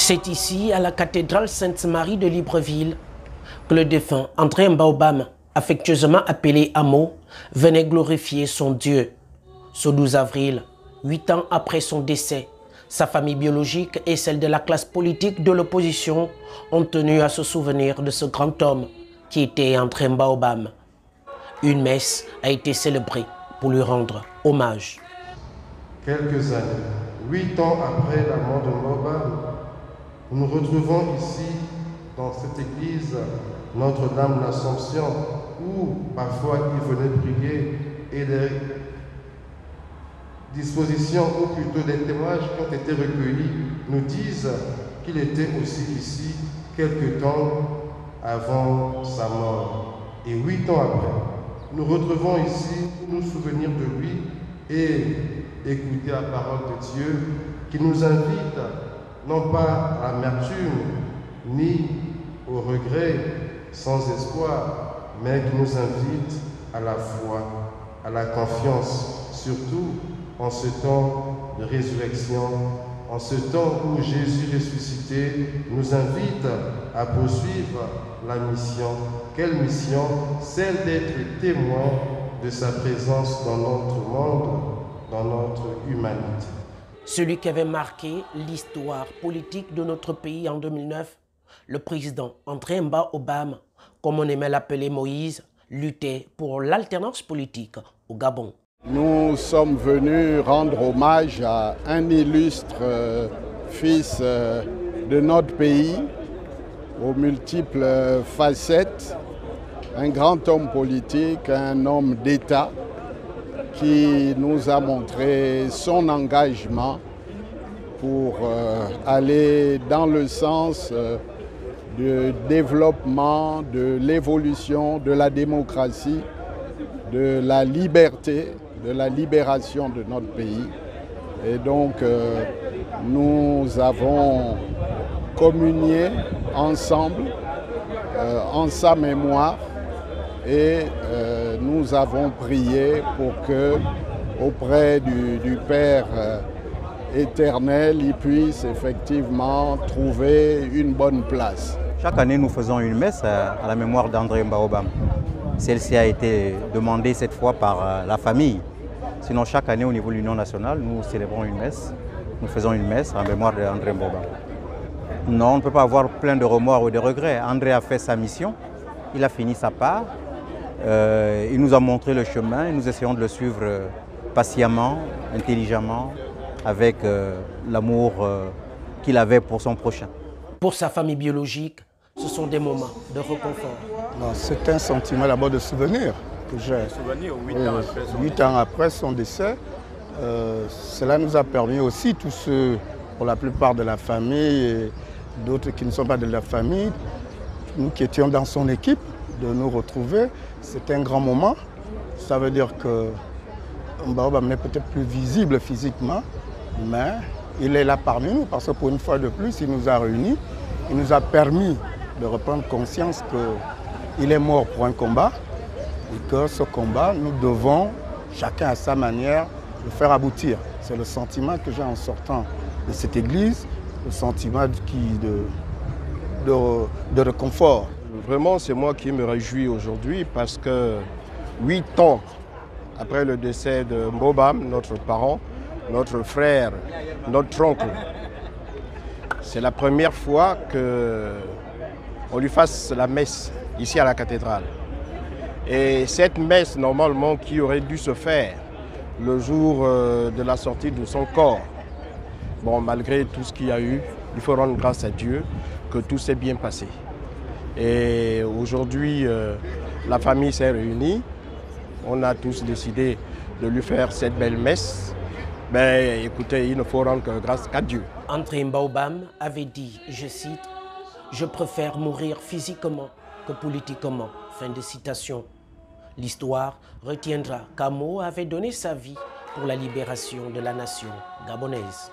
C'est ici, à la cathédrale Sainte-Marie de Libreville, que le défunt André Mbaobam, affectueusement appelé Amo, venait glorifier son Dieu. Ce 12 avril, 8 ans après son décès, sa famille biologique et celle de la classe politique de l'opposition ont tenu à se souvenir de ce grand homme qui était André Mbaobam. Une messe a été célébrée pour lui rendre hommage. Quelques années, 8 ans après la mort de Mbaobam, nous nous retrouvons ici, dans cette église, Notre-Dame de l'Assomption, où parfois il venait prier, et des dispositions, ou plutôt des témoignages qui ont été recueillis, nous disent qu'il était aussi ici quelque temps avant sa mort. Et 8 ans après, nous retrouvons ici pour nous souvenir de lui et écouter la parole de Dieu qui nous invite non pas à l'amertume ni au regret sans espoir, mais qui nous invite à la foi, à la confiance, surtout en ce temps de résurrection, en ce temps où Jésus ressuscité nous invite à poursuivre la mission. Quelle mission? Celle d'être témoin de sa présence dans notre monde, dans notre humanité. Celui qui avait marqué l'histoire politique de notre pays en 2009, le président André Mbaobam, comme on aimait l'appeler Moïse, luttait pour l'alternance politique au Gabon. Nous sommes venus rendre hommage à un illustre fils de notre pays, aux multiples facettes, un grand homme politique, un homme d'État qui nous a montré son engagement pour aller dans le sens du développement, de l'évolution, de la démocratie, de la liberté, de la libération de notre pays. Et donc, nous avons communié ensemble en sa mémoire et nous avons prié pour que, auprès du Père éternel, il puisse effectivement trouver une bonne place. Chaque année, nous faisons une messe à la mémoire d'André Mbaobam. Celle-ci a été demandée cette fois par la famille. Sinon, chaque année, au niveau de l'Union nationale, nous célébrons une messe. Nous faisons une messe en mémoire d'André Mbaobam. Non, on ne peut pas avoir plein de remords ou de regrets. André a fait sa mission, il a fini sa part. Il nous a montré le chemin et nous essayons de le suivre patiemment, intelligemment, avec l'amour qu'il avait pour son prochain. Pour sa famille biologique, ce sont des moments de réconfort. C'est un sentiment d'abord de souvenir que j'ai. 8 ans après son décès. Cela nous a permis aussi, tous ceux, pour la plupart de la famille et d'autres qui ne sont pas de la famille, nous qui étions dans son équipe, de nous retrouver. C'est un grand moment. Ça veut dire que Mbaobam n'est peut-être plus visible physiquement, mais il est là parmi nous parce que pour une fois de plus, il nous a réunis. Il nous a permis de reprendre conscience qu'il est mort pour un combat et que ce combat, nous devons, chacun à sa manière, le faire aboutir. C'est le sentiment que j'ai en sortant de cette église, le sentiment de réconfort. Vraiment, c'est moi qui me réjouis aujourd'hui parce que 8 ans après le décès de Mbaobam, notre parent, notre frère, notre oncle, c'est la première fois qu'on lui fasse la messe ici à la cathédrale. Et cette messe, normalement, qui aurait dû se faire le jour de la sortie de son corps, bon, malgré tout ce qu'il y a eu, il faut rendre grâce à Dieu que tout s'est bien passé. Et aujourd'hui, la famille s'est réunie. On a tous décidé de lui faire cette belle messe. Mais écoutez, il ne faut rendre grâce qu'à Dieu. André Mbaobam avait dit, je cite, « Je préfère mourir physiquement que politiquement ». Fin de citation. L'histoire retiendra qu'Amo avait donné sa vie pour la libération de la nation gabonaise.